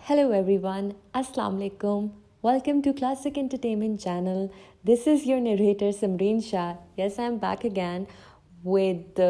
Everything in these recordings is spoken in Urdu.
Hello everyone, Assalamu alaikum. Welcome to Classic Entertainment Channel. This is your narrator Samreen Shah. Yes, I'm back again with the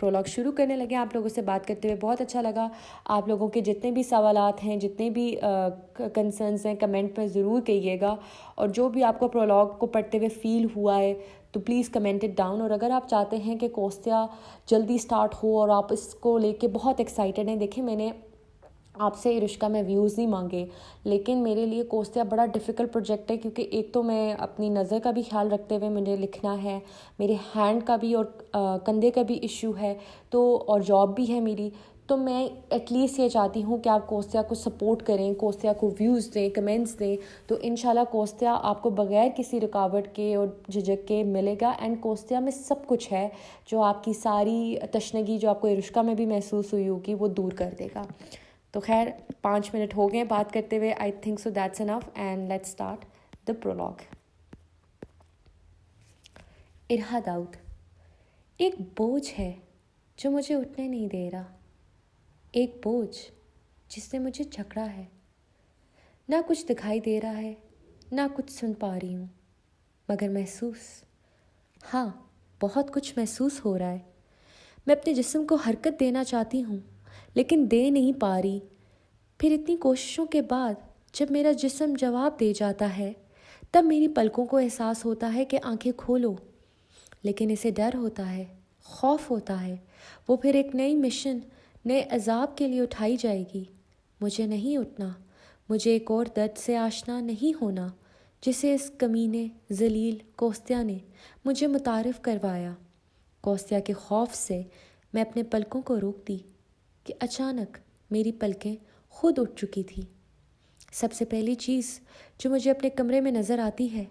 Prolog شروع کرنے لگے. آپ لوگوں سے بات کرتے ہوئے بہت اچھا لگا. آپ لوگوں کے جتنے بھی سوالات ہیں, جتنے بھی کنسرنز ہیں, کمنٹ میں ضرور کہیے گا. اور جو بھی آپ کو پرولوگ کو پڑھتے ہوئے فیل ہوا ہے تو پلیز کمنٹ اٹ ڈاؤن. اور اگر آپ چاہتے ہیں کہ کوستیا جلدی سٹارٹ ہو اور آپ اس کو لے کے بہت ایکسائٹیڈ ہیں, دیکھیں میں نے آپ سے رشکہ میں ویوز نہیں مانگے, لیکن میرے لیے کوستیا بڑا ڈیفیکلٹ پروجیکٹ ہے, کیونکہ ایک تو میں اپنی نظر کا بھی خیال رکھتے ہوئے مجھے لکھنا ہے, میرے ہینڈ کا بھی اور کندھے کا بھی ایشو ہے, تو اور جاب بھی ہے میری. تو میں ایٹ لیسٹ یہ چاہتی ہوں کہ آپ کوستیا کو سپورٹ کریں, کوستیا کو ویوز دیں, کمنٹس دیں. تو انشاءاللہ کوستیا آپ کو بغیر کسی رکاوٹ کے اور جھجک کے ملے گا. اینڈ کوستیا میں سب کچھ ہے جو آپ کی ساری تشنگی جو آپ کو رشکہ میں بھی محسوس ہوئی ہوگی وہ دور کر دے گا. تو خیر 5 منٹ ہو گئے بات کرتے ہوئے. I think so that's enough and let's start the prologue. ارہا داؤد. ایک بوجھ ہے جو مجھے اٹھنے نہیں دے رہا, ایک بوجھ جس نے مجھے جکڑا ہے. نہ کچھ دکھائی دے رہا ہے, نہ کچھ سن پا رہی ہوں, مگر محسوس, ہاں بہت کچھ محسوس ہو رہا ہے. میں اپنے جسم کو حرکت دینا چاہتی ہوں لیکن دے نہیں پا رہی. پھر اتنی کوششوں کے بعد جب میرا جسم جواب دے جاتا ہے تب میری پلکوں کو احساس ہوتا ہے کہ آنکھیں کھولو. لیکن اسے ڈر ہوتا ہے, خوف ہوتا ہے, وہ پھر ایک نئی مشن, نئے عذاب کے لیے اٹھائی جائے گی. مجھے نہیں اٹھنا, مجھے ایک اور درد سے آشنا نہیں ہونا جسے اس کمینے ذلیل کوستیا نے مجھے متعارف کروایا. کوستیا کے خوف سے میں اپنے پلکوں کو روک دی کہ اچانک میری پلکیں خود اٹھ چکی تھی. سب سے پہلی چیز جو مجھے اپنے کمرے میں نظر آتی ہے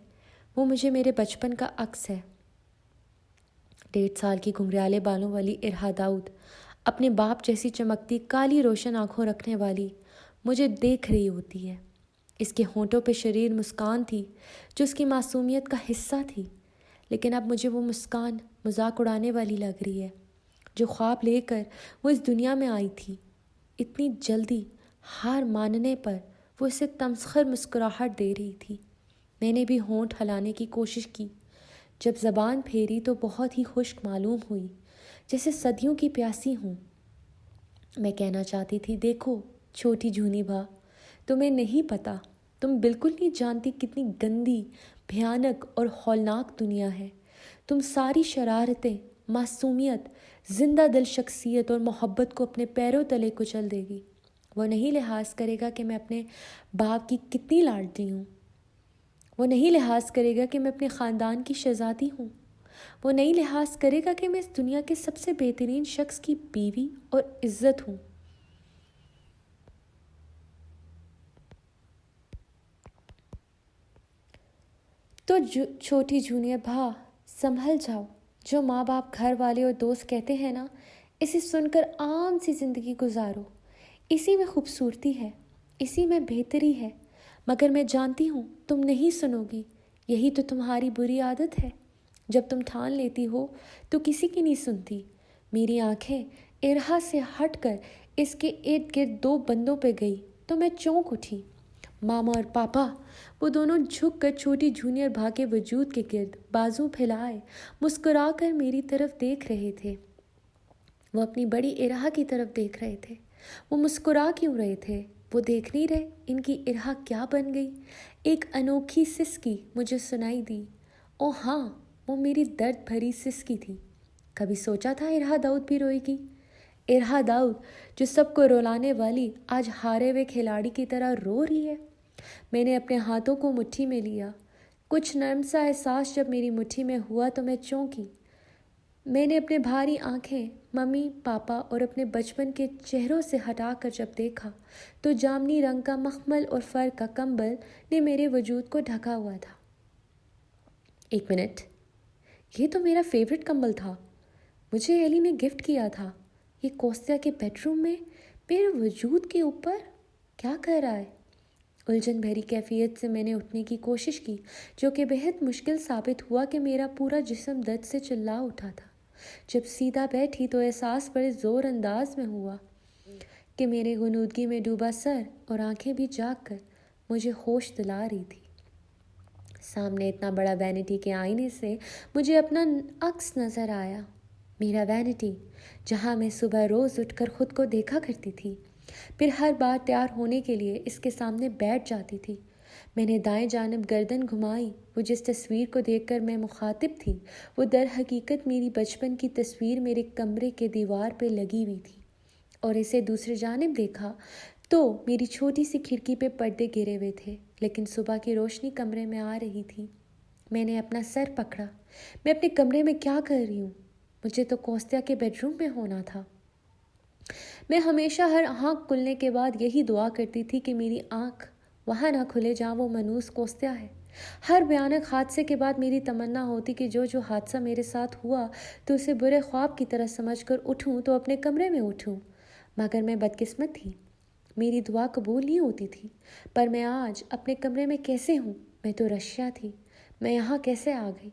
وہ مجھے میرے بچپن کا عکس ہے. 1.5 سال کی گھنگریالے بالوں والی ارہا داؤد, اپنے باپ جیسی چمکتی کالی روشن آنکھوں رکھنے والی, مجھے دیکھ رہی ہوتی ہے. اس کے ہونٹوں پہ شریر مسکان تھی جو اس کی معصومیت کا حصہ تھی, لیکن اب مجھے وہ مسکان مذاق اڑانے والی لگ رہی ہے. جو خواب لے کر وہ اس دنیا میں آئی تھی, اتنی جلدی ہار ماننے پر وہ اسے تمسخر مسکراہٹ دے رہی تھی. میں نے بھی ہونٹ ہلانے کی کوشش کی. جب زبان پھیری تو بہت ہی خشک معلوم ہوئی, جیسے صدیوں کی پیاسی ہوں. میں کہنا چاہتی تھی, دیکھو چھوٹی جھونی بھا, تمہیں نہیں پتہ, تم بالکل نہیں جانتی کتنی گندی, بھیانک اور ہولناک دنیا ہے. تم ساری شرارتیں, معصومیت, زندہ دل شخصیت اور محبت کو اپنے پیروں تلے کچل دے گی. وہ نہیں لحاظ کرے گا کہ میں اپنے باپ کی کتنی لاڈلی ہوں. وہ نہیں لحاظ کرے گا کہ میں اپنے خاندان کی شہزادی ہوں. وہ نہیں لحاظ کرے گا کہ میں اس دنیا کے سب سے بہترین شخص کی بیوی اور عزت ہوں. تو چھوٹی جونیئر بھا, سنبھل جاؤ. جو ماں باپ, گھر والے اور دوست کہتے ہیں نا, اسے سن کر عام سی زندگی گزارو. اسی میں خوبصورتی ہے, اسی میں بہتری ہے. مگر میں جانتی ہوں تم نہیں سنو گی. یہی تو تمہاری بری عادت ہے. جب تم ٹھان لیتی ہو تو کسی کی نہیں سنتی. میری آنکھیں ارہا سے ہٹ کر اس کے ارد گرد 2 بندوں پہ گئی تو میں چونک اٹھی. ماما اور پاپا, وہ دونوں جھک کر چھوٹی جونیئر بھا کے وجود کے گرد بازو پھیلائے مسکرا کر میری طرف دیکھ رہے تھے. وہ اپنی بڑی ارہا کی طرف دیکھ رہے تھے. وہ مسکرا کیوں رہے تھے؟ وہ دیکھ نہیں رہے ان کی ارہا کیا بن گئی؟ ایک انوکھی سسکی مجھے سنائی دی. او ہاں, وہ میری درد بھری سسکی تھی. کبھی سوچا تھا ارہا داؤد بھی روئے گی؟ ارہا داؤد جو سب کو رولانے والی آج ہارے ہوئے کھلاڑی کی طرح رو رہی ہے. میں نے اپنے ہاتھوں کو مٹھی میں لیا. کچھ نرم سا احساس جب میری مٹھی میں ہوا تو میں چونکی. میں نے اپنے بھاری آنکھیں ممی, پاپا اور اپنے بچپن کے چہروں سے ہٹا کر جب دیکھا تو جامنی رنگ کا مخمل اور فر کا کمبل نے میرے وجود کو ڈھکا ہوا تھا. 1 منٹ, یہ تو میرا فیوریٹ کمبل تھا. مجھے ایلی نے گفٹ کیا تھا. یہ کوستیا کے بیڈ روم میں میرے وجود کے اوپر کیا کر رہا ہے؟ الجھن بھری کیفیت سے میں نے اٹھنے کی کوشش کی, جو کہ بہت مشکل ثابت ہوا کہ میرا پورا جسم درد سے چلا اٹھا تھا. جب سیدھا بیٹھی تو احساس بڑے زور انداز میں ہوا کہ میرے غنودگی میں ڈوبا سر اور آنکھیں بھی جاگ کر مجھے ہوش دلا رہی تھی. سامنے اتنا بڑا وینٹی کے آئینے سے مجھے اپنا عکس نظر آیا. میرا وینٹی جہاں میں صبح روز اٹھ کر خود کو دیکھا کرتی تھی، پھر ہر بار تیار ہونے کے لیے اس کے سامنے بیٹھ جاتی تھی۔ میں نے دائیں جانب گردن گھمائی، وہ جس تصویر کو دیکھ کر میں مخاطب تھی وہ در حقیقت میری بچپن کی تصویر میرے کمرے کے دیوار پہ لگی ہوئی تھی، اور اسے دوسری جانب دیکھا تو میری چھوٹی سی کھڑکی پہ پردے گرے ہوئے تھے، لیکن صبح کی روشنی کمرے میں آ رہی تھی۔ میں نے اپنا سر پکڑا۔ میں اپنے کمرے میں کیا کر رہی ہوں؟ مجھے تو کوستیا کے بیڈ روم میں ہونا تھا۔ میں ہمیشہ ہر آنکھ کھلنے کے بعد یہی دعا کرتی تھی کہ میری آنکھ وہاں نہ کھلے جہاں وہ منوس کوستیا ہے۔ ہر بھیانک حادثے کے بعد میری تمنا ہوتی کہ جو حادثہ میرے ساتھ ہوا تو اسے برے خواب کی طرح سمجھ کر اٹھوں تو اپنے کمرے میں اٹھوں، مگر میں بدقسمت تھی، میری دعا قبول نہیں ہوتی تھی۔ پر میں آج اپنے کمرے میں کیسے ہوں؟ میں تو رشیا تھی، میں یہاں کیسے آ گئی؟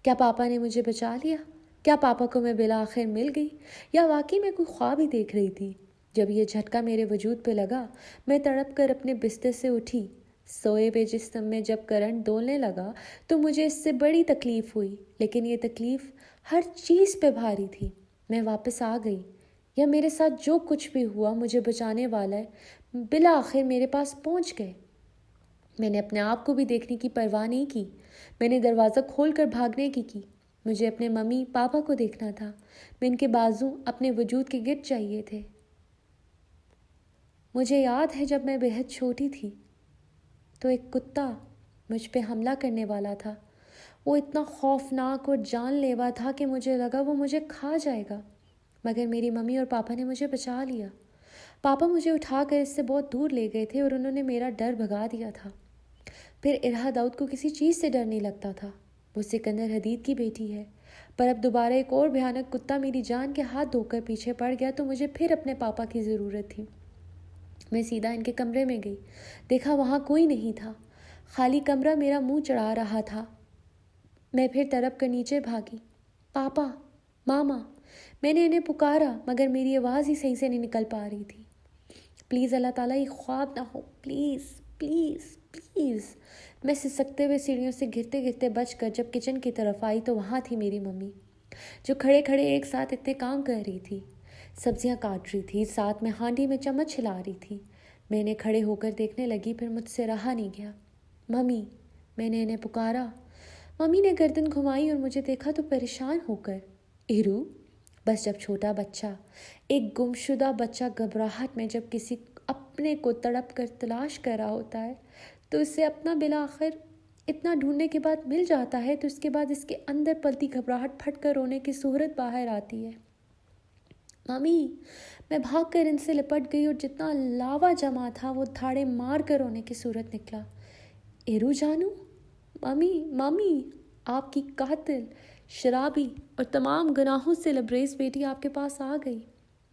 کیا پاپا نے مجھے بچا لیا؟ کیا پاپا کو میں بالآخر مل گئی، یا واقعی میں کوئی خواب ہی دیکھ رہی تھی؟ جب یہ جھٹکا میرے وجود پہ لگا میں تڑپ کر اپنے بستر سے اٹھی۔ سوئے ہوئے جسم میں جب کرنٹ دولنے لگا تو مجھے اس سے بڑی تکلیف ہوئی، لیکن یہ تکلیف ہر چیز پہ بھاری تھی۔ میں واپس آ گئی، یا میرے ساتھ جو کچھ بھی ہوا مجھے بچانے والا ہے بالآخر میرے پاس پہنچ گئے۔ میں نے اپنے آپ کو بھی دیکھنے کی پرواہ نہیں کی، میں نے دروازہ کھول کر بھاگنے کی۔ مجھے اپنے ممی پاپا کو دیکھنا تھا، میں ان کے بازو اپنے وجود کے گرد چاہیے تھے۔ مجھے یاد ہے جب میں بہت چھوٹی تھی تو ایک کتا مجھ پہ حملہ کرنے والا تھا۔ وہ اتنا خوفناک اور جان لیوا تھا کہ مجھے لگا وہ مجھے کھا جائے گا، مگر میری ممی اور پاپا نے مجھے بچا لیا۔ پاپا مجھے اٹھا کر اس سے بہت دور لے گئے تھے اور انہوں نے میرا ڈر بھگا دیا تھا۔ پھر ارہا داؤد کو کسی چیز سے ڈر نہیں لگتا تھا، وہ سکندر حدید کی بیٹی ہے۔ پر اب دوبارہ ایک اور بھیانک کتا میری جان کے ہاتھ دھو کر پیچھے پڑ گیا تو مجھے پھر اپنے پاپا کی ضرورت تھی۔ میں سیدھا ان کے کمرے میں گئی، دیکھا وہاں کوئی نہیں تھا، خالی کمرہ میرا منہ چڑھا رہا تھا۔ میں پھر تڑپ کر نیچے بھاگی۔ پاپا، ماما، میں نے انہیں پکارا مگر میری آواز ہی صحیح سے نہیں نکل پا رہی تھی۔ پلیز اللہ تعالیٰ یہ خواب نہ ہو، پلیز پلیز پلیز۔ میں سسکتے ہوئے سیڑھیوں سے گرتے گرتے بچ کر جب کچن کی طرف آئی تو وہاں تھی میری ممی، جو کھڑے کھڑے ایک ساتھ اتنے کام کر رہی تھی، سبزیاں کاٹ رہی تھی، ساتھ میں ہانڈی میں چمچ ہلا رہی تھی۔ میں انہیں کھڑے ہو کر دیکھنے لگی، پھر مجھ سے رہا نہیں گیا۔ ممی، میں نے انہیں پکارا۔ ممی نے گردن گھمائی اور مجھے دیکھا تو پریشان ہو کر، ایرو، بس جب چھوٹا بچہ، ایک گمشدہ بچہ گھبراہٹ میں جب کسی اپنے کو تڑپ کر تلاش کر رہا ہوتا ہے تو اسے اپنا بالآخر اتنا ڈھونڈنے کے بعد مل جاتا ہے تو اس کے بعد اس کے اندر پلتی گھبراہٹ پھٹ کر رونے کی صورت باہر آتی ہے۔ مامی، میں بھاگ کر ان سے لپٹ گئی اور جتنا لاوا جمع تھا وہ دھاڑے مار کر رونے کی صورت نکلا۔ ایرو جانو، مامی مامی، آپ کی قاتل، شرابی اور تمام گناہوں سے لبریز بیٹی آپ کے پاس آ گئی۔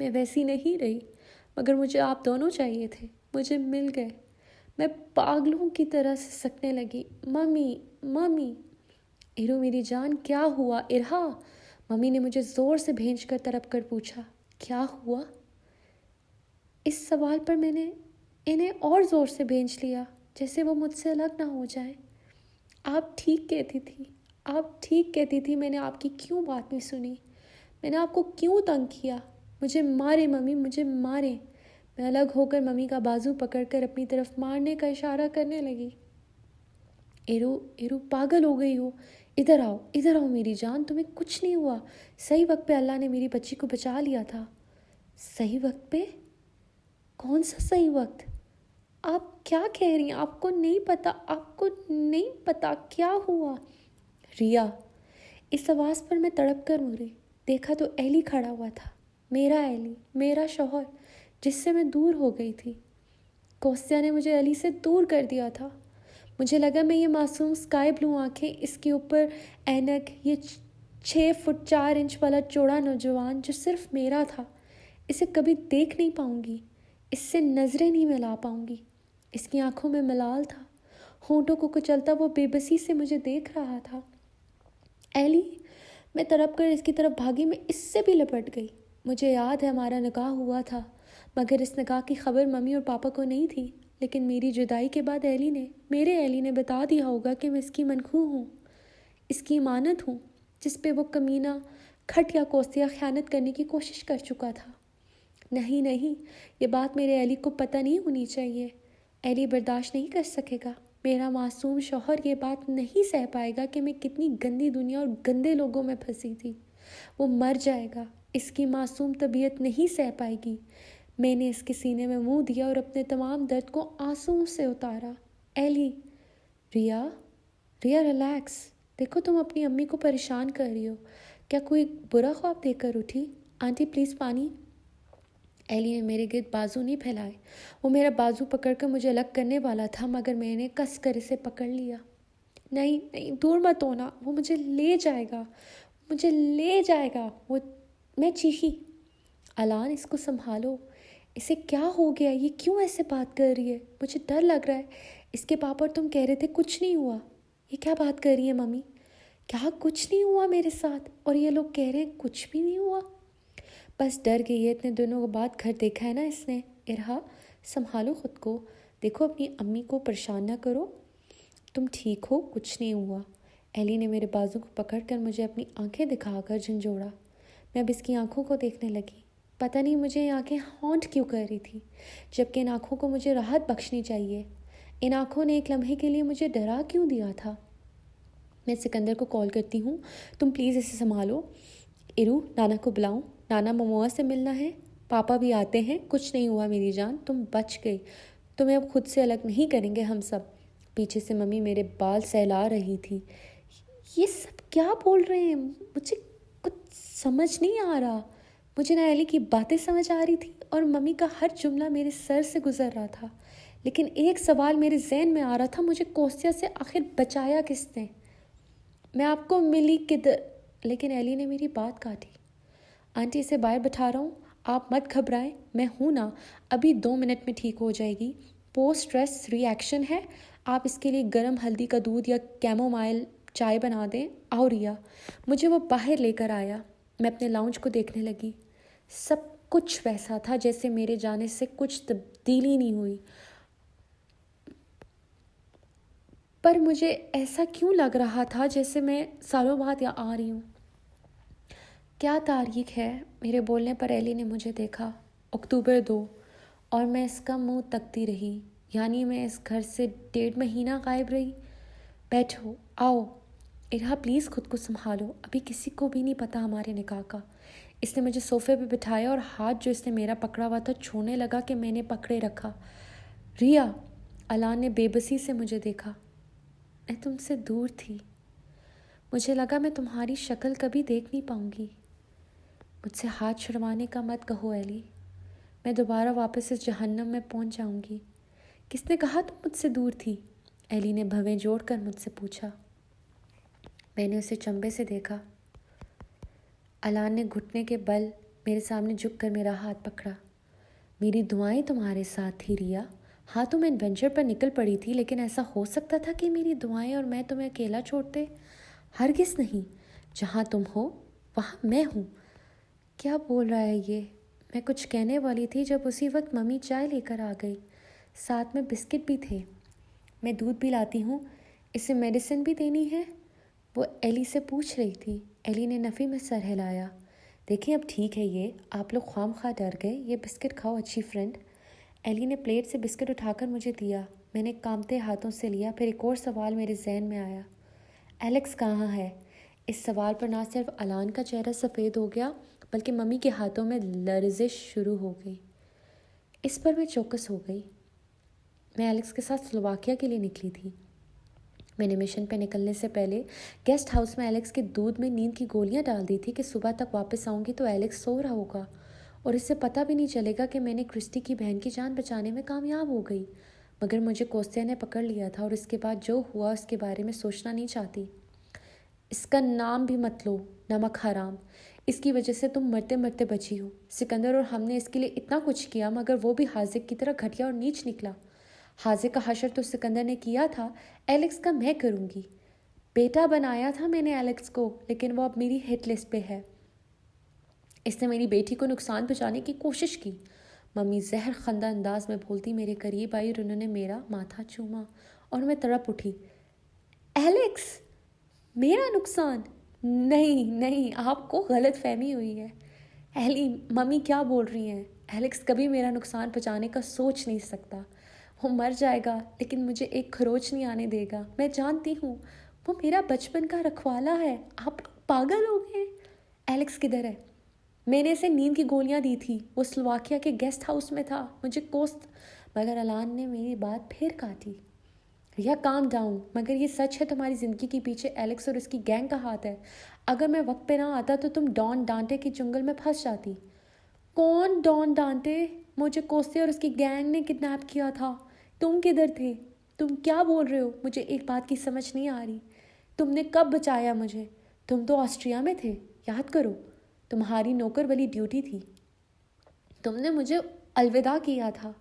میں ویسی نہیں رہی، مگر مجھے آپ دونوں چاہیے تھے، مجھے مل گئے۔ میں پاگلوں کی طرح سسکنے لگی، ممی ممی۔ ایرو میری جان، کیا ہوا؟ ارہا، ممی نے مجھے زور سے بھینچ کر تڑپ کر پوچھا، کیا ہوا؟ اس سوال پر میں نے انہیں اور زور سے بھینچ لیا جیسے وہ مجھ سے الگ نہ ہو جائیں۔ آپ ٹھیک کہتی تھی، آپ ٹھیک کہتی تھی، میں نے آپ کی کیوں بات نہیں سنی؟ میں نے آپ کو کیوں تنگ کیا؟ مجھے مارے ممی، مجھے مارے۔ میں الگ ہو کر ممی کا بازو پکڑ کر اپنی طرف مارنے کا اشارہ کرنے لگی۔ ایرو پاگل ہو گئی ہو، ادھر آؤ، ادھر آؤ میری جان، تمہیں کچھ نہیں ہوا، صحیح وقت پہ اللہ نے میری بچی کو بچا لیا تھا۔ صحیح وقت پہ؟ کون سا صحیح وقت؟ آپ کیا کہہ رہی ہیں؟ آپ کو نہیں پتا، آپ کو نہیں پتا کیا ہوا؟ ریا، اس آواز پر میں تڑپ کر مری۔ دیکھا تو ایلی کھڑا ہوا تھا، میرا ایلی، میرا شوہر جس سے میں دور ہو گئی تھی۔ کوستیا نے مجھے ایلی سے دور کر دیا تھا۔ مجھے لگا میں یہ معصوم اسکائی بلو آنکھیں، اس کے اوپر اینک، یہ 6 فٹ 4 انچ والا چوڑا نوجوان جو صرف میرا تھا، اسے کبھی دیکھ نہیں پاؤں گی، اس سے نظریں نہیں ملا پاؤں گی۔ اس کی آنکھوں میں ملال تھا، ہونٹوں کو کچلتا وہ بے بسی سے مجھے دیکھ رہا تھا۔ ایلی، میں تڑپ کر اس کی طرف بھاگی، میں اس سے بھی لپٹ گئی۔ مجھے یاد ہے ہمارا نکاح ہوا تھا، مگر اس نکاح کی خبر ممی اور پاپا کو نہیں تھی، لیکن میری جدائی کے بعد میرے ایلی نے بتا دیا ہوگا کہ میں اس کی منخو ہوں، اس کی امانت ہوں، جس پہ وہ کمینہ گھٹیا کوستیا خیانت کرنے کی کوشش کر چکا تھا۔ نہیں نہیں، یہ بات میرے ایلی کو پتہ نہیں ہونی چاہیے۔ ایلی برداشت نہیں کر سکے گا، میرا معصوم شوہر یہ بات نہیں سہ پائے گا کہ میں کتنی گندی دنیا اور گندے لوگوں میں پھنسی تھی۔ وہ مر جائے گا، اس کی معصوم طبیعت نہیں سہ پائے گی۔ میں نے اس کے سینے میں منہ دیا اور اپنے تمام درد کو آنسوؤں سے اتارا۔ ایلی، ریا ریلیکس، دیکھو تم اپنی امی کو پریشان کر رہی ہو۔ کیا کوئی برا خواب دیکھ کر اٹھی؟ آنٹی پلیز پانی۔ ایلی نے میرے گرد بازو نہیں پھیلائے۔ وہ میرا بازو پکڑ کر مجھے الگ کرنے والا تھا، مگر میں نے کس کر اسے پکڑ لیا۔ نہیں نہیں، دور مت ہونا، وہ مجھے لے جائے گا، مجھے لے جائے گا وہ۔ میں چیخی، الان اس کو سنبھالو، اسے کیا ہو گیا؟ یہ کیوں ایسے بات کر رہی ہے؟ مجھے ڈر لگ رہا ہے۔ اس کے پاپا اور تم کہہ رہے تھے کچھ نہیں ہوا۔ یہ کیا بات کر رہی ہے ممی؟ کیا کچھ نہیں ہوا میرے ساتھ؟ اور یہ لوگ کہہ رہے ہیں کچھ بھی نہیں ہوا۔ بس ڈر گئی ہے، اتنے دنوں کے بعد گھر دیکھا ہے نا اس نے۔ ارہا سنبھالو خود کو، دیکھو اپنی امی کو پریشان نہ کرو، تم ٹھیک ہو، کچھ نہیں ہوا۔ ایلی نے میرے بازو کو پکڑ کر مجھے اپنی آنکھیں دکھا کر جھنجھوڑا۔ میں اب اس کی آنکھوں کو دیکھنے لگی۔ پتہ نہیں مجھے یہ آنکھیں ہانٹ کیوں کر رہی تھی، جبکہ ان آنکھوں کو مجھے راحت بخشنی چاہیے۔ ان آنکھوں نے ایک لمحے کے لیے مجھے ڈرا کیوں دیا تھا؟ میں سکندر کو کال کرتی ہوں، تم پلیز اسے سنبھالو۔ ارو، نانا کو بلاؤں؟ نانا مموا سے ملنا ہے، پاپا بھی آتے ہیں۔ کچھ نہیں ہوا میری جان، تم بچ گئی، تمہیں اب خود سے الگ نہیں کریں گے ہم سب۔ پیچھے سے ممی میرے بال سہلا رہی تھی۔ یہ سب کیا بول رہے ہیں؟ مجھے کچھ سمجھ نہیں آ رہا۔ مجھے نہ ایلی کی باتیں سمجھ آ رہی تھی اور ممی کا ہر جملہ میرے سر سے گزر رہا تھا، لیکن ایک سوال میرے ذہن میں آ رہا تھا، مجھے کوسیا سے آخر بچایا کس نے؟ میں آپ کو ملی کدھر؟ لیکن ایلی نے میری بات کاٹی۔ آنٹی اسے باہر بٹھا رہا ہوں، آپ مت گھبرائیں، میں ہوں نا، ابھی 2 منٹ میں ٹھیک ہو جائے گی۔ پوسٹ اسٹریس ری ایکشن ہے، آپ اس کے لیے گرم ہلدی کا دودھ یا کیمومائل چائے بنا دیں۔ آؤ ریا۔ مجھے وہ باہر لے کر آیا۔ میں اپنے لاؤنج کو دیکھنے لگی۔ سب کچھ ویسا تھا جیسے میرے جانے سے کچھ تبدیلی نہیں ہوئی، پر مجھے ایسا کیوں لگ رہا تھا جیسے میں سالوں بعد آ رہی ہوں۔ کیا تاریخ ہے؟ میرے بولنے پر ایلی نے مجھے دیکھا۔ اکتوبر 2، اور میں اس کا منہ تکتی رہی، یعنی میں اس گھر سے 1.5 مہینہ غائب رہی۔ بیٹھو، آؤ۔ ارہا پلیز خود کو سنبھالو، ابھی کسی کو بھی نہیں پتا ہمارے نکاح کا۔ اس نے مجھے صوفے پہ بٹھایا اور ہاتھ جو اس نے میرا پکڑا ہوا تھا چھونے لگا کہ میں نے پکڑے رکھا۔ ریا، الان نے بے بسی سے مجھے دیکھا۔ میں تم سے دور تھی، مجھے لگا میں تمہاری شکل کبھی دیکھ نہیں پاؤں گی۔ مجھ سے ہاتھ چھڑوانے کا مت کہو ایلی، میں دوبارہ واپس اس جہنم میں پہنچ جاؤں گی۔ کس نے کہا تم مجھ سے دور تھی؟ ایلی نے بھویں جوڑ کر مجھ سے پوچھا۔ میں نے اسے چمبے سے دیکھا۔ الان نے گھٹنے کے بل میرے سامنے جھک کر میرا ہاتھ پکڑا۔ میری دعائیں تمہارے ساتھ تھی ریا۔ ہاں تم ایڈونچر پر نکل پڑی تھی، لیکن ایسا ہو سکتا تھا کہ میری دعائیں اور میں تمہیں اکیلا چھوڑتے؟ ہرگز نہیں، جہاں تم ہو وہاں میں ہوں۔ کیا بول رہا ہے یہ؟ میں کچھ کہنے والی تھی جب اسی وقت ممی چائے لے کر آ گئی، ساتھ میں بسکٹ بھی تھے۔ میں دودھ بھی لاتی ہوں، اسے میڈیسن بھی دینی ہے؟ وہ ایلی سے پوچھ رہی تھی۔ ایلی نے نفی میں سر ہلایا۔ دیکھیں اب ٹھیک ہے، یہ آپ لوگ خواہ مخواہ ڈر گئے، یہ بسکٹ کھاؤ اچھی فرینڈ۔ ایلی نے پلیٹ سے بسکٹ اٹھا کر مجھے دیا۔ میں نے کانپتے ہاتھوں سے لیا۔ پھر ایک اور سوال میرے ذہن میں آیا، ایلیکس کہاں ہے؟ اس سوال پر نہ صرف الان کا چہرہ سفید ہو گیا، بلکہ ممی کے ہاتھوں میں لرزش شروع ہو گئی۔ اس پر میں چوکس ہو گئی۔ میں ایلیکس کے ساتھ سلوواکیہ کے لیے نکلی تھی۔ میں نے مشن پہ نکلنے سے پہلے گیسٹ ہاؤس میں ایلیکس کے دودھ میں نیند کی گولیاں ڈال دی تھی کہ صبح تک واپس آؤں گی تو ایلیکس سو رہا ہوگا اور اس سے پتہ بھی نہیں چلے گا کہ میں نے کرسٹی کی بہن کی جان بچانے میں کامیاب ہو گئی۔ مگر مجھے کوستیا نے پکڑ لیا تھا اور اس کے بعد جو ہوا اس کے بارے میں سوچنا نہیں چاہتی۔ اس کا نام بھی مت لو، نمک حرام، اس کی وجہ سے تم مرتے مرتے بچی ہو۔ سکندر اور ہم نے اس کے لیے اتنا کچھ کیا، مگر وہ بھی حاذق کی طرح گھٹیا اور نیچ نکلا۔ حاذق کا حشر تو سکندر نے کیا تھا، ایلیکس کا میں کروں گی۔ بیٹا بنایا تھا میں نے ایلیکس کو، لیکن وہ اب میری ہٹ لسٹ پہ ہے۔ اس نے میری بیٹی کو نقصان پہنچانے کی کوشش کی۔ ممی زہر خندہ انداز میں بولتی میرے قریب آئی اور انہوں نے میرا ماتھا چوما اور میں تڑپ اٹھی۔ ایلیکس، میرا نقصان؟ نہیں نہیں، آپ کو غلط فہمی ہوئی ہے. ایلی، ممی کیا بول رہی ہیں؟ ایلیکس کبھی میرا نقصان پہنچانے کا سوچ نہیں سکتا. وہ مر جائے گا لیکن مجھے ایک خروچ نہیں آنے دے گا. میں جانتی ہوں وہ میرا بچپن کا رکھوالا ہے. آپ پاگل ہو گئے. ایلیکس کدھر ہے؟ میں نے اسے نیند کی گولیاں دی تھی. وہ سلواکیہ کے گیسٹ ہاؤس میں تھا. مجھے مگر الان نے میری بات پھر کاٹی. ریا کام ڈاؤن. مگر یہ سچ ہے تمہاری زندگی کے پیچھے ایلیکس اور اس کی گینگ کا ہاتھ ہے. اگر میں وقت پہ نہ آتا تو تم ڈان ڈانٹے کے جنگل میں پھنس جاتی. کون ڈان ڈانٹے؟ مجھے کوسے اور اس کی گینگ نے کڈنیپ کیا تھا. تم کدھر تھے؟ تم کیا بول رہے ہو؟ مجھے ایک بات کی سمجھ نہیں آ رہی. تم نے کب بچایا مجھے؟ تم تو آسٹریا میں تھے. یاد کرو، تمہاری نوکر والی ڈیوٹی تھی. تم نے مجھے الوداع کیا تھا.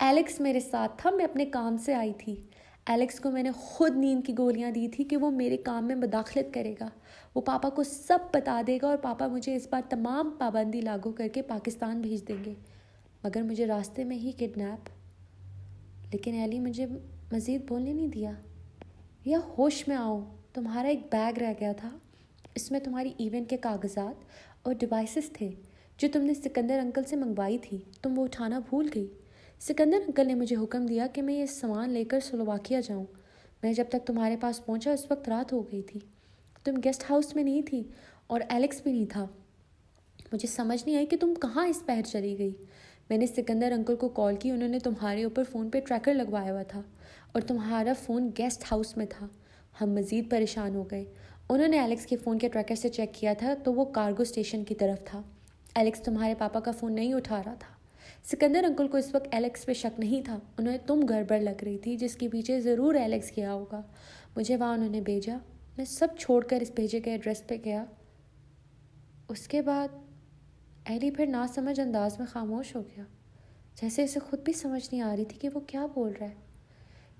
ایلیکس میرے ساتھ تھا. میں اپنے کام سے آئی تھی. ایلیکس کو میں نے خود نیند کی گولیاں دی تھی کہ وہ میرے کام میں مداخلت کرے گا. وہ پاپا کو سب بتا دے گا اور پاپا مجھے اس بار تمام پابندی لاگو کر کے پاکستان بھیج دیں گے. مگر مجھے راستے میں ہی کڈنیپ. لیکن ایلی مجھے مزید بولنے نہیں دیا. یا ہوش میں آؤ. تمہارا ایک بیگ رہ گیا تھا. اس میں تمہاری ایونٹ کے کاغذات اور ڈیوائسز تھے جو تم نے سکندر انکل سے منگوائی تھی. تم وہ اٹھانا بھول گئی. سکندر انکل نے مجھے حکم دیا کہ میں یہ سامان لے کر سلوواکیہ جاؤں. میں جب تک تمہارے پاس پہنچا اس وقت رات ہو گئی تھی. تم گیسٹ ہاؤس میں نہیں تھی اور ایلیکس بھی نہیں تھا. مجھے سمجھ نہیں آئی کہ تم کہاں اس پہر چلی گئی. میں نے سکندر انکل کو کال کی. انہوں نے تمہارے اوپر فون پہ ٹریکر لگوایا ہوا تھا اور تمہارا فون گیسٹ ہاؤس میں تھا. ہم مزید پریشان ہو گئے. انہوں نے ایلیکس کے فون کے ٹریکر سے چیک کیا تھا تو وہ کارگو اسٹیشن کی طرف تھا. ایلیکس تمہارے پاپا کا فون نہیں اٹھا رہا تھا. سکندر انکل کو اس وقت ایلیکس پہ شک نہیں تھا. انہیں تم گڑبڑ لگ رہی تھی جس کے پیچھے ضرور ایلیکس گیا ہوگا. مجھے وہاں انہوں نے بھیجا. میں سب چھوڑ کر اس بھیجے گئے ایڈریس پہ گیا. اس کے بعد ایلی پھر ناسمجھ انداز میں خاموش ہو گیا، جیسے اسے خود بھی سمجھ نہیں آ رہی تھی کہ وہ کیا بول رہا ہے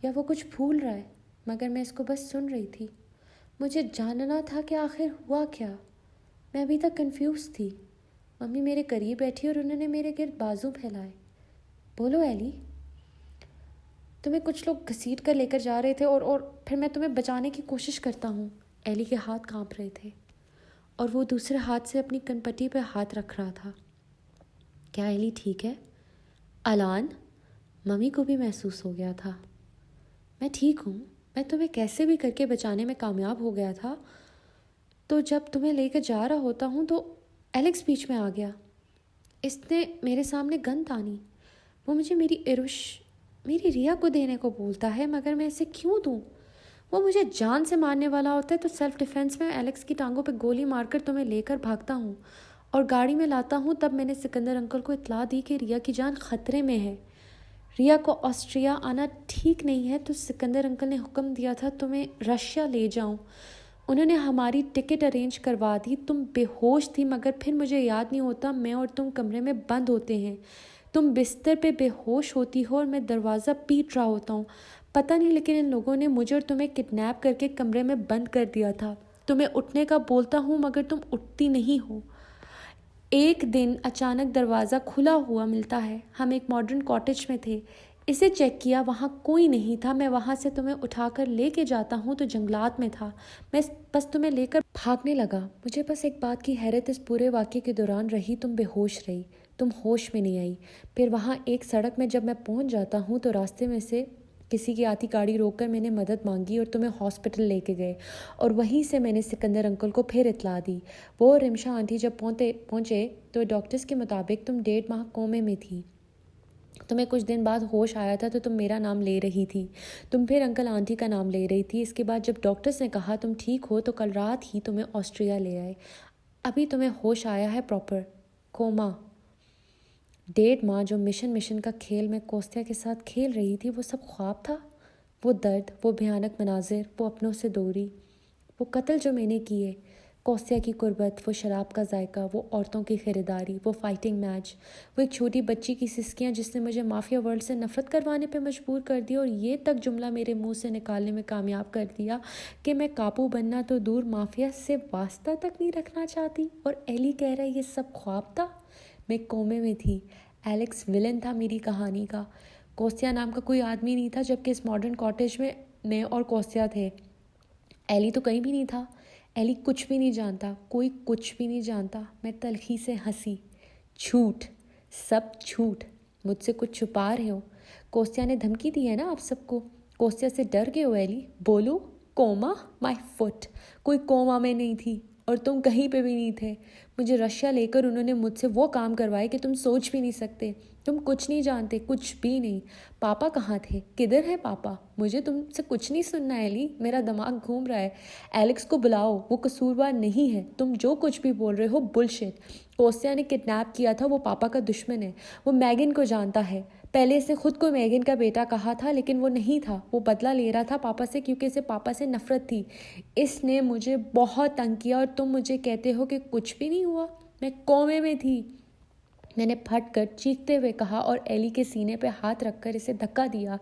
یا وہ کچھ بھول رہا ہے. مگر میں اس کو بس سن رہی تھی. مجھے جاننا تھا کہ آخر ہوا کیا. میں ابھی تک کنفیوز تھی. ممی میرے قریب بیٹھی اور انہوں نے میرے گرد بازو پھیلائے. بولو ایلی. تمہیں کچھ لوگ گھسیٹ کر لے کر جا رہے تھے اور پھر میں تمہیں بچانے کی کوشش کرتا ہوں. ایلی کے ہاتھ کانپ رہے تھے اور وہ دوسرے ہاتھ سے اپنی کنپٹی پہ ہاتھ رکھ رہا تھا. کیا ایلی ٹھیک ہے؟ الان. ممی کو بھی محسوس ہو گیا تھا. میں ٹھیک ہوں. میں تمہیں کیسے بھی کر کے بچانے میں کامیاب ہو گیا تھا. تو جب تمہیں لے کر جا رہا ہوتا ہوں تو ایلیکس بیچ میں آ گیا. اس نے میرے سامنے گن تانی. وہ مجھے میری ریا کو دینے کو بولتا ہے مگر میں اسے کیوں دوں؟ وہ مجھے جان سے مارنے والا ہوتا ہے تو سیلف ڈیفینس میں ایلیکس کی ٹانگوں پہ گولی مار کر تمہیں لے کر بھاگتا ہوں اور گاڑی میں لاتا ہوں. تب میں نے سکندر انکل کو اطلاع دی کہ ریا کی جان خطرے میں ہے. ریا کو آسٹریا آنا ٹھیک نہیں ہے تو سکندر انکل نے حکم دیا تھا تمہیں رشیا لے جاؤں. انہوں نے ہماری ٹکٹ ارینج کروا دی. تم بے ہوش تھی مگر پھر مجھے یاد نہیں ہوتا. میں اور تم کمرے میں بند ہوتے ہیں. تم بستر پہ بے ہوش ہوتی ہو اور میں دروازہ پیٹ رہا ہوتا ہوں. پتہ نہیں لیکن ان لوگوں نے مجھے اور تمہیں کڈنیپ کر کے کمرے میں بند کر دیا تھا. تمہیں اٹھنے کا بولتا ہوں مگر تم اٹھتی نہیں ہو. ایک دن اچانک دروازہ کھلا ہوا ملتا ہے. ہم ایک ماڈرن کاٹیج میں تھے. اسے چیک کیا، وہاں کوئی نہیں تھا. میں وہاں سے تمہیں اٹھا کر لے کے جاتا ہوں تو جنگلات میں تھا. میں بس تمہیں لے کر بھاگنے لگا. مجھے بس ایک بات کی حیرت اس پورے واقعے کے دوران رہی. تم بے ہوش رہی. تم ہوش میں نہیں آئی. پھر وہاں ایک سڑک میں جب میں پہنچ جاتا ہوں تو راستے میں سے کسی کی آتی گاڑی روک کر میں نے مدد مانگی اور تمہیں ہاسپٹل لے کے گئے اور وہیں سے میں نے سکندر انکل کو پھر اطلاع دی. وہ اور رمشا آنٹی جب پہنچے تو ڈاکٹرز کے مطابق تم 1.5 ماہ کومے میں تھی. تمہیں کچھ دن بعد ہوش آیا تھا تو تم میرا نام لے رہی تھی. تم پھر انکل آنٹی کا نام لے رہی تھی. اس کے بعد جب ڈاکٹرز نے کہا تم ٹھیک ہو تو کل رات ہی تمہیں آسٹریا لے آئے. ابھی تمہیں ہوش آیا ہے پراپر. کوما. 1.5 ماہ جو مشن کا کھیل میں کوستیا کے ساتھ کھیل رہی تھی وہ سب خواب تھا. وہ درد، وہ بھیانک مناظر، وہ اپنوں سے دوری، وہ قتل جو میں نے کیے، کوستیا کی قربت، وہ شراب کا ذائقہ، وہ عورتوں کی خریداری، وہ فائٹنگ میچ، وہ ایک چھوٹی بچی کی سسکیاں جس نے مجھے مافیا ورلڈ سے نفرت کروانے پہ مجبور کر دیا اور یہ تک جملہ میرے منہ سے نکالنے میں کامیاب کر دیا کہ میں کاپو بننا تو دور مافیا سے واسطہ تک نہیں رکھنا چاہتی. اور ایلی کہہ رہا ہے یہ سب خواب تھا. میں کومے میں تھی. ایلیکس ولن تھا میری کہانی کا. کوستیا نام کا کوئی آدمی نہیں تھا جبکہ اس ماڈرن کاٹیج میں اور کوستیا تھے. ایلی تو کہیں بھی نہیں تھا. ایلی کچھ بھی نہیں جانتا, کوئی کچھ بھی نہیں جانتا. میں تلخی سے ہنسی. جھوٹ, سب جھوٹ, مجھ سے کچھ چھپا رہے ہو. کوستیا نے دھمکی دی ہے نا آپ سب کو. کوستیا سے ڈر گئے ہو ایلی. بولو. کوما, مائی فٹ. کوئی کوما میں نہیں تھی اور تم کہیں پہ بھی نہیں تھے. مجھے رشیا لے کر انہوں نے مجھ سے وہ کام کروائے کہ تم سوچ بھی نہیں سکتے. تم کچھ نہیں جانتے, کچھ بھی نہیں. پاپا کہاں تھے, کدھر ہے پاپا؟ مجھے تم سے کچھ نہیں سننا ہے ایلی, میرا دماغ گھوم رہا ہے. ایلیکس کو بلاؤ, وہ قصوروار نہیں ہے. تم جو کچھ بھی بول رہے ہو بلشٹ. کوستیا نے کڈنیپ کیا تھا, وہ پاپا کا دشمن ہے. وہ میگن کو جانتا ہے. پہلے اسے خود کو میگن کا بیٹا کہا تھا لیکن وہ نہیں تھا. وہ بدلہ لے رہا تھا پاپا سے کیونکہ اسے پاپا سے نفرت تھی. اس نے مجھے بہت تنگ کیا اور تم مجھے کہتے ہو کہ کچھ بھی نہیں ہوا. میں کومے میں تھی, میں نے پھٹ کر چیختے ہوئے کہا اور ایلی کے سینے پہ ہاتھ رکھ کر اسے دھکا دیا.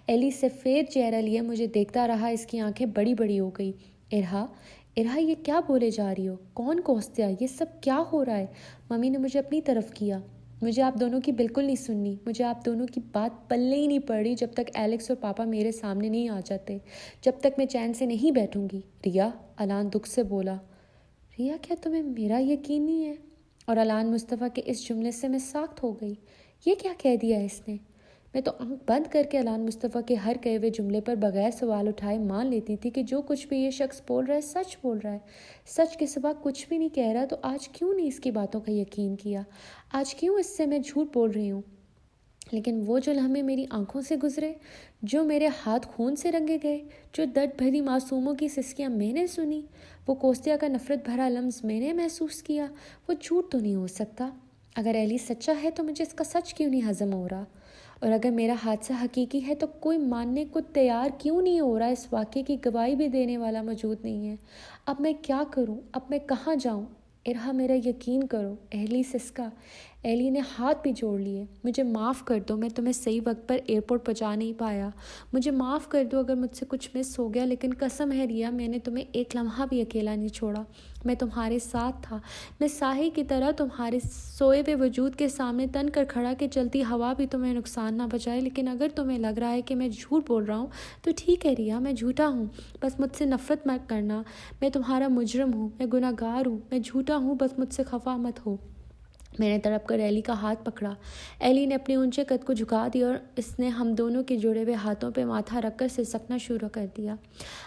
ایلی سفید چہرہ لیے مجھے دیکھتا رہا. اس کی آنکھیں بڑی بڑی ہو گئی. ارہا یہ کیا بولے جا رہی ہو؟ کون کوستیا؟ یہ سب کیا ہو رہا ہے؟ ممی نے مجھے اپنی طرف کیا. مجھے آپ دونوں کی بالکل نہیں سننی. مجھے آپ دونوں کی بات پلے ہی نہیں پڑ رہی جب تک ایلیکس اور پاپا میرے سامنے نہیں آ جاتے. جب تک میں چین سے نہیں بیٹھوں گی. ریا, الان دکھ سے بولا. ریا, کیا تمہیں میرا یقین نہیں ہے؟ اور الان مصطفیٰ کے اس جملے سے میں ساخت ہو گئی. یہ کیا کہہ دیا اس نے؟ میں تو آنکھ بند کر کے الان مصطفیٰ کے ہر کہے ہوئے جملے پر بغیر سوال اٹھائے مان لیتی تھی کہ جو کچھ بھی یہ شخص بول رہا ہے سچ بول رہا ہے. سچ کے سوا کچھ بھی نہیں کہہ رہا. تو آج کیوں نہیں اس کی باتوں کا یقین کیا؟ آج کیوں اس سے میں جھوٹ بول رہی ہوں؟ لیکن وہ جو لمحے میری آنکھوں سے گزرے, جو میرے ہاتھ خون سے رنگے گئے, جو درد بھری معصوموں کی سسکیاں میں نے سنی, وہ کوستیا کا نفرت بھرا لمس میں نے محسوس کیا, وہ جھوٹ تو نہیں ہو سکتا. اگر ایلی سچا ہے تو مجھے اس کا سچ کیوں نہیں ہضم ہو رہا؟ اور اگر میرا حادثہ حقیقی ہے تو کوئی ماننے کو تیار کیوں نہیں ہو رہا؟ اس واقعے کی گواہی بھی دینے والا موجود نہیں ہے. اب میں کیا کروں؟ اب میں کہاں جاؤں؟ ارہا, میرا یقین کرو. ایلی سسکا. ایلی نے ہاتھ بھی جوڑ لیے. مجھے معاف کر دو, میں تمہیں صحیح وقت پر ایئرپورٹ پہنچا نہیں پایا. مجھے معاف کر دو اگر مجھ سے کچھ مس ہو گیا, لیکن قسم ہے ریا, میں نے تمہیں ایک لمحہ بھی اکیلا نہیں چھوڑا. میں تمہارے ساتھ تھا. میں ساحل کی طرح تمہارے سوئے ہوئے وجود کے سامنے تن کر کھڑا کہ چلتی ہوا بھی تمہیں نقصان نہ پہنچائے. لیکن اگر تمہیں لگ رہا ہے کہ میں جھوٹ بول رہا ہوں تو ٹھیک ہے ریا, میں جھوٹا ہوں. بس مجھ سے نفرت مت کرنا. میں تمہارا مجرم ہوں, میں گناہ گار ہوں, میں جھوٹا ہوں. بس مجھ سے خفا مت ہو. میں نے تڑپ کر ایلی کا ہاتھ پکڑا. ایلی نے اپنے اونچے قد کو جھکا دیا اور اس نے ہم دونوں کے جڑے ہوئے ہاتھوں پہ ماتھا رکھ کر سسکنا شروع کر دیا.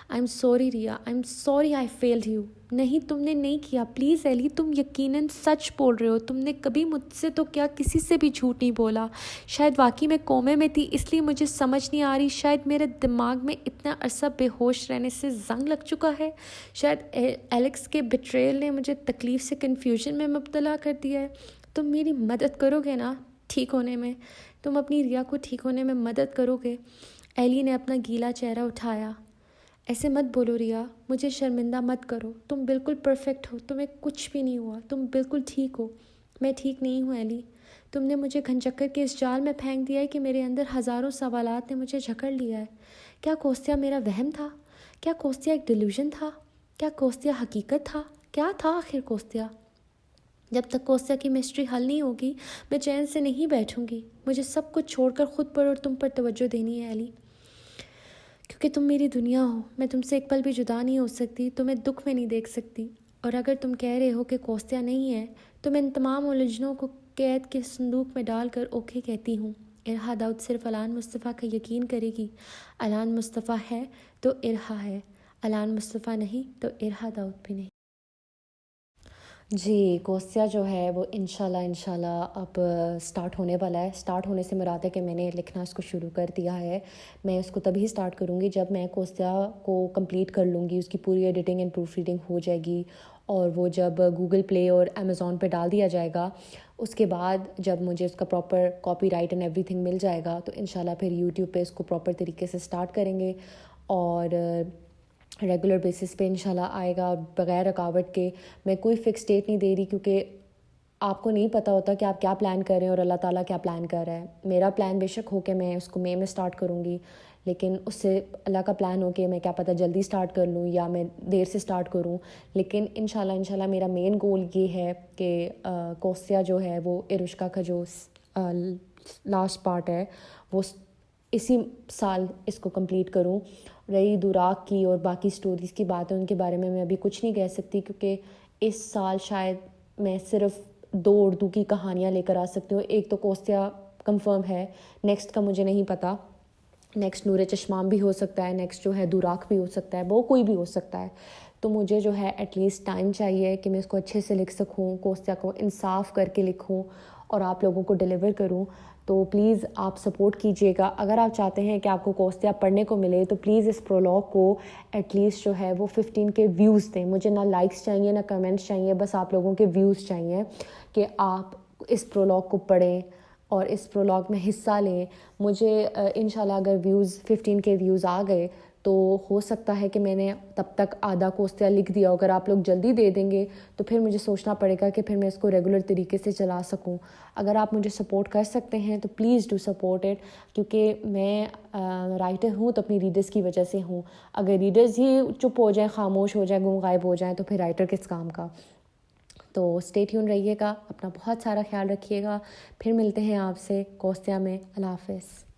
آئی ایم سوری ریا, I am sorry I field you. نہیں, تم نے نہیں کیا. پلیز ایلی, تم یقیناً سچ بول رہے ہو. تم نے کبھی مجھ سے تو کیا کسی سے بھی جھوٹ نہیں بولا. شاید واقعی میں کومے میں تھی اس لیے مجھے سمجھ نہیں آ رہی. شاید میرے دماغ میں اتنا عرصہ بے ہوش رہنے سے زنگ لگ چکا ہے. شاید ایلیکس کے بیٹریل نے مجھے تکلیف سے کنفیوژن میں مبتلا کر دیا ہے. تم میری مدد کرو گے نا ٹھیک ہونے میں؟ تم اپنی ریا کو ٹھیک ہونے میں مدد کرو گے؟ ایلی نے اپنا گیلا چہرہ اٹھایا. ایسے مت بولو ریا, مجھے شرمندہ مت کرو. تم بالکل پرفیکٹ ہو, تمہیں کچھ بھی نہیں ہوا, تم بالکل ٹھیک ہو. میں ٹھیک نہیں ہوں ایلی. تم نے مجھے گھنچکر کے اس جال میں پھینک دیا ہے کہ میرے اندر ہزاروں سوالات نے مجھے جھکڑ لیا ہے. کیا کوستیا میرا وہم تھا؟ کیا کوستیا ایک ڈیلیوژن تھا؟ کیا کوستیا حقیقت تھا؟ کیا تھا آخر کوستیا؟ جب تک کوستیا کی مسٹری حل نہیں ہوگی میں چین سے نہیں بیٹھوں گی. مجھے سب کچھ چھوڑ کر خود پر اور تم پر توجہ دینی ہے ایلی, کیونکہ تم میری دنیا ہو. میں تم سے ایک پل بھی جدا نہیں ہو سکتی, تمہیں دکھ میں نہیں دیکھ سکتی. اور اگر تم کہہ رہے ہو کہ کوستیا نہیں ہے تو میں ان تمام الجھنوں کو قید کے صندوق میں ڈال کر اوکے کہتی ہوں. ارہا داؤد صرف الان مصطفیٰ کا یقین کرے گی. الان مصطفیٰ ہے تو ارہا ہے, الان مصطفیٰ نہیں تو ارہا داؤد بھی نہیں. جی, کوستیا جو ہے وہ انشاءاللہ اب سٹارٹ ہونے والا ہے. سٹارٹ ہونے سے مراد ہے کہ میں نے لکھنا اس کو شروع کر دیا ہے. میں اس کو تبھی سٹارٹ کروں گی جب میں کوستیا کو کمپلیٹ کر لوں گی, اس کی پوری ایڈیٹنگ اینڈ پروف ریڈنگ ہو جائے گی, اور وہ جب گوگل پلے اور امیزون پہ ڈال دیا جائے گا, اس کے بعد جب مجھے اس کا proper copy right and every thing مل جائے گا تو انشاءاللہ پھر یوٹیوب پہ اس کو پراپر طریقے سے سٹارٹ کریں گے, اور ریگولر بیسس پہ انشاءاللہ آئے گا بغیر رکاوٹ کے. میں کوئی فکس ڈیٹ نہیں دے رہی کیونکہ آپ کو نہیں پتہ ہوتا کہ آپ کیا پلان کر رہے ہیں اور اللہ تعالیٰ کیا پلان کر رہا ہے. میرا پلان بے شک ہو کہ میں اس کو مئی میں سٹارٹ کروں گی, لیکن اس سے اللہ کا پلان ہو کہ میں کیا پتہ جلدی سٹارٹ کر لوں یا میں دیر سے سٹارٹ کروں. لیکن انشاءاللہ میرا مین گول یہ ہے کہ کوستیا جو ہے وہ ارشکا کا جو لاسٹ پارٹ ہے وہ اسی سال اس کو کمپلیٹ کروں, رہی دوراک کی اور باقی سٹوریز کی بات ہے، ان کے بارے میں ابھی کچھ نہیں کہہ سکتی، کیونکہ اس سال شاید میں صرف 2 اردو کی کہانیاں لے کر آ سکتی ہوں. ایک تو کوسیا کنفرم ہے، نیکسٹ کا مجھے نہیں پتہ، نیکسٹ نور چشمام بھی ہو سکتا ہے، نیکسٹ جو ہے دوراک بھی ہو سکتا ہے، وہ کوئی بھی ہو سکتا ہے. تو مجھے جو ہے ایٹ لیسٹ ٹائم چاہیے کہ میں اس کو اچھے سے لکھ سکوں، کوسیا کو انصاف کر کے لکھوں اور آپ لوگوں کو ڈیلیور کروں. تو پلیز آپ سپورٹ کیجیے گا. اگر آپ چاہتے ہیں کہ آپ کو کوسیا پڑھنے کو ملے تو پلیز اس پرولوگ کو ایٹ لیسٹ جو ہے وہ 15 کے ویوز دیں. مجھے نہ لائکس چاہیے نہ کمنٹس چاہیے، بس آپ لوگوں کے ویوز چاہیے کہ آپ اس پرولوگ کو پڑھیں اور اس پرولوگ میں حصہ لیں. مجھے انشاءاللہ اگر 15 کے ویوز آ گئے تو ہو سکتا ہے کہ میں نے تب تک آدھا کوسیا لکھ دیا. اگر آپ لوگ جلدی دے دیں گے تو پھر مجھے سوچنا پڑے گا کہ پھر میں اس کو ریگولر طریقے سے چلا سکوں. اگر آپ مجھے سپورٹ کر سکتے ہیں تو پلیز ڈو سپورٹ اٹ، کیونکہ میں رائٹر ہوں تو اپنی ریڈرز کی وجہ سے ہوں. اگر ریڈرز ہی چپ ہو جائیں، خاموش ہو جائیں، گم غائب ہو جائیں تو پھر رائٹر کس کام کا. تو اسٹے ٹیون رہیے گا، اپنا بہت سارا خیال رکھیے گا. پھر ملتے ہیں آپ سے کوسیا میں. اللہ حافظ.